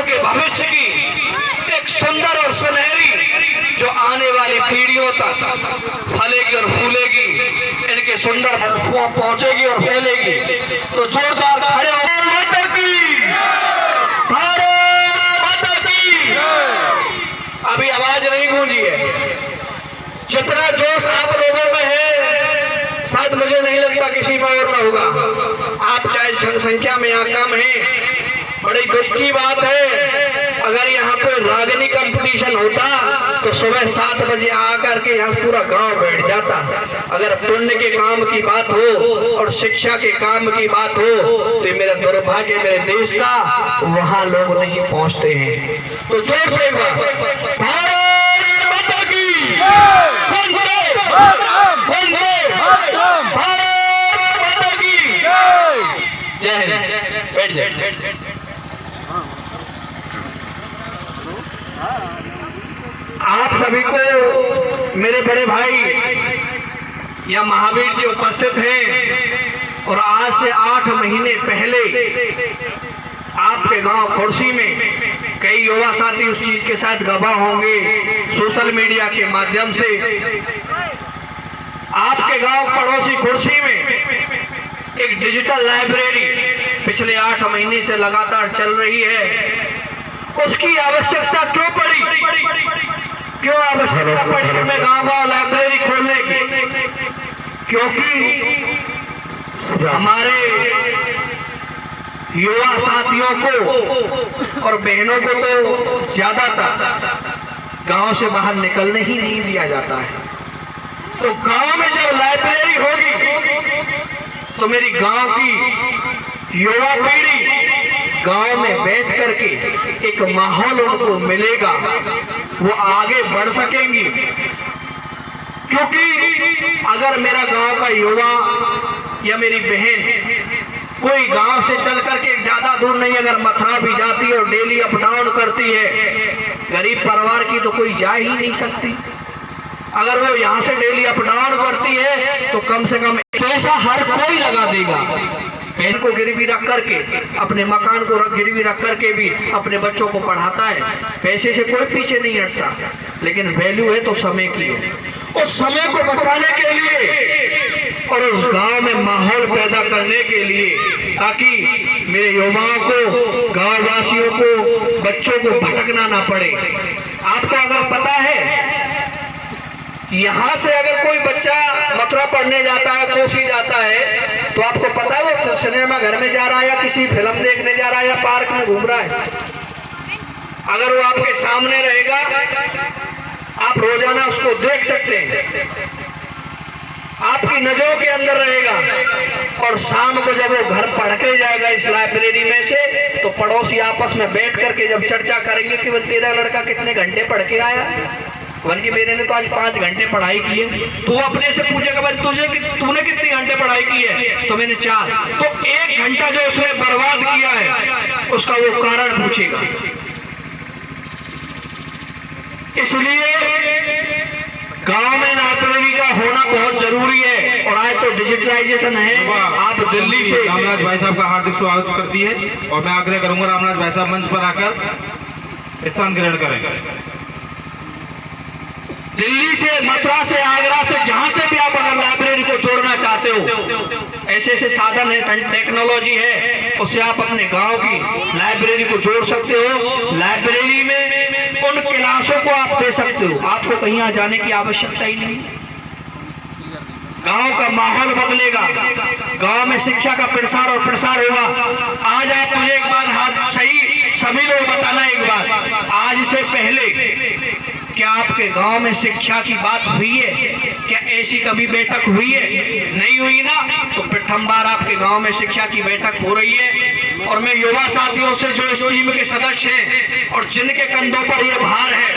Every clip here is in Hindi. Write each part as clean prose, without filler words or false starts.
बच्चों के भविष्य की एक सुंदर और सुनहरी जो आने वाली पीढ़ियों तक फलेगी और फूलेगी, इनके सुंदर पहुंचेगी और फैलेगी। तो जोरदार खड़े हो, माता की, भारत माता की। अभी आवाज नहीं गूंजी है। जितना जोश आप लोगों में है शायद मुझे नहीं लगता किसी में और ना होगा। आप चाहे जनसंख्या में यहाँ कम है, बड़ी दुख की बात है। अगर यहाँ पे रागनी कंपटीशन होता तो सुबह 7 बजे आकर के यहाँ पूरा गांव बैठ जाता। अगर पुण्य के काम की बात हो और शिक्षा के काम की बात हो तो मेरा दुर्भाग्य मेरे देश का, वहां लोग नहीं पहुंचते हैं। तो जोर से भारत माता की, भारत माता की जय हिंद। बैठ जाए। आप सभी को मेरे बड़े भाई या महावीर जी उपस्थित हैं और आज से 8 महीने पहले आपके गांव खुर्सी में कई युवा साथी उस चीज के साथ गवाह होंगे। सोशल मीडिया के माध्यम से आपके गांव पड़ोसी खुर्सी में एक डिजिटल लाइब्रेरी पिछले 8 महीने से लगातार चल रही है। उसकी आवश्यकता क्यों पड़ी? क्यों आवश्यकता पड़ी हमें गांव-गांव लाइब्रेरी खोलने की? क्योंकि हमारे युवा साथियों को और बहनों को तो ज्यादातर गांव से बाहर निकलने ही नहीं दिया जाता है। तो गांव में जब लाइब्रेरी होगी तो मेरी गांव की युवा पीढ़ी गांव में बैठ करके एक माहौल उनको मिलेगा, वो आगे बढ़ सकेंगी। क्योंकि अगर मेरा गांव का युवा या मेरी बहन कोई गांव से चल करके ज्यादा दूर नहीं, अगर मथुरा भी जाती है और डेली अप डाउन करती है, गरीब परिवार की तो कोई जा ही नहीं सकती। अगर वो यहाँ से डेली अप डाउन करती है तो कम से कम पैसा हर कोई लगा देगा। पैसे को गिरवी रख करके, अपने मकान को गिरवी रख करके भी अपने बच्चों को पढ़ाता है। पैसे से कोई पीछे नहीं हटता, लेकिन वैल्यू है तो समय की है। उस समय को बचाने के लिए और उस गांव में माहौल पैदा करने के लिए, ताकि मेरे युवाओं को, गांव वासियों को, बच्चों को भटकना ना पड़े। आपको अगर पता है यहाँ से अगर कोई बच्चा मथुरा पढ़ने जाता है, कोसी जाता है, तो आपको पता है वो सिनेमा घर में जा रहा है या किसी फिल्म देखने जा रहा है या पार्क में घूम रहा है। अगर वो आपके सामने रहेगा, आप रोजाना उसको देख सकते हैं, आपकी नजरों के अंदर रहेगा। और शाम को जब वो घर पढ़ के जाएगा इस लाइब्रेरी में से, तो पड़ोसी आपस में बैठ करके जब चर्चा करेंगे कि तेरा लड़का कितने घंटे पढ़ के आया, बल्कि मेरे ने तो आज 5 घंटे पढ़ाई की है। तो अपने से पूछेगा भाई तूने कितने घंटे पढ़ाई की है? तो मैंने 4। तो 1 घंटा जो उसने बर्बाद किया है उसका वो कारण पूछेगा। इसलिए गांव में लाइब्रेरी का होना बहुत जरूरी है। और आज तो डिजिटलाइजेशन है। आप दिल्ली से रामराज भाई साहब का हार्दिक स्वागत करती है और मैं आग्रह करूंगा रामराज भाई साहब मंच पर आकर स्थान ग्रहण करें। दिल्ली से, मथुरा से, आगरा से, जहां से भी आप अगर लाइब्रेरी को जोड़ना चाहते हो, ऐसे ऐसे साधन है, टेक्नोलॉजी है, उससे आप अपने गांव की लाइब्रेरी को जोड़ सकते हो। लाइब्रेरी में उन क्लासों को आप दे सकते हो, आपको कहीं आ जाने की आवश्यकता ही नहीं। गांव का माहौल बदलेगा, गांव में शिक्षा का प्रसार और प्रसार होगा। आज आप मुझे एक बार हाथ सही सभी लोग बताना, एक बार आज से पहले क्या आपके गांव में शिक्षा की बात हुई है? क्या ऐसी कभी बैठक हुई है? नहीं हुई ना। तो प्रथम बार आपके गांव में शिक्षा की बैठक हो रही है। और मैं युवा साथियों से जो इस टीम के सदस्य हैं और जिनके कंधों पर यह भार है,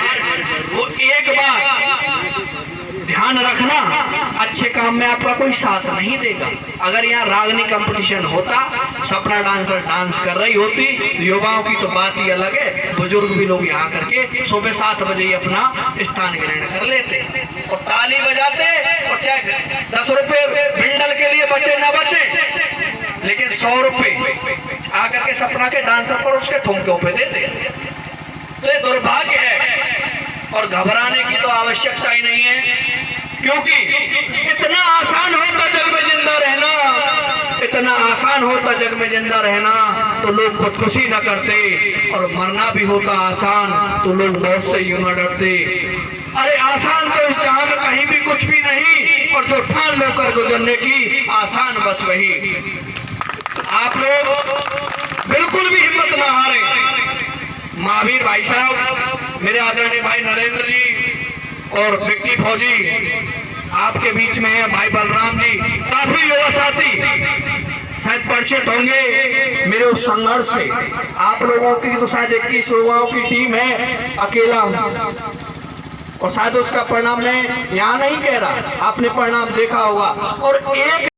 वो एक बार ध्यान रखना, अच्छे काम में आपका कोई साथ नहीं देगा। अगर यहाँ रागनी कंपटीशन होता, सपना डांसर डांस कर रही होती, युवाओं की तो बात ही अलग है। बुजुर्ग भी लोग यहाँ करके सुबह 7 बजे ही अपना स्थान ग्रहण कर लेते और ताली बजाते, और चाहे 10 रुपए बिंडल के लिए बचे ना बचे, लेकिन 100 रुपए आकर के सपना के डांसर पर उसके ठुमकों पे देते हैं। तो ये दुर्भाग्य है और घबराने की तो आवश्यकता ही नहीं है, क्योंकि इतना आसान होता जग में जिंदा रहना, इतना आसान होता जग में जिंदा रहना तो लोग खुदकुशी न करते, और मरना भी होता आसान तो लोग मौत से यूं न डरते। अरे आसान तो इस जहां में कहीं भी कुछ भी नहीं, और जो ठान लो कर गुजरने की आसान बस वही। आप लोग बिल्कुल भी हिम्मत ना हारे। महावीर भाई साहब, मेरे आदरणीय भाई नरेंद्र जी और विक्की फौजी आपके बीच में है, भाई बलराम जी, काफी युवा साथी शायद परिचित होंगे मेरे उस संघर्ष से। आप लोगों की तो शायद 21 युवाओं की टीम है, अकेला हूं, और शायद उसका परिणाम मैं यहाँ नहीं कह रहा, आपने परिणाम देखा होगा। और एक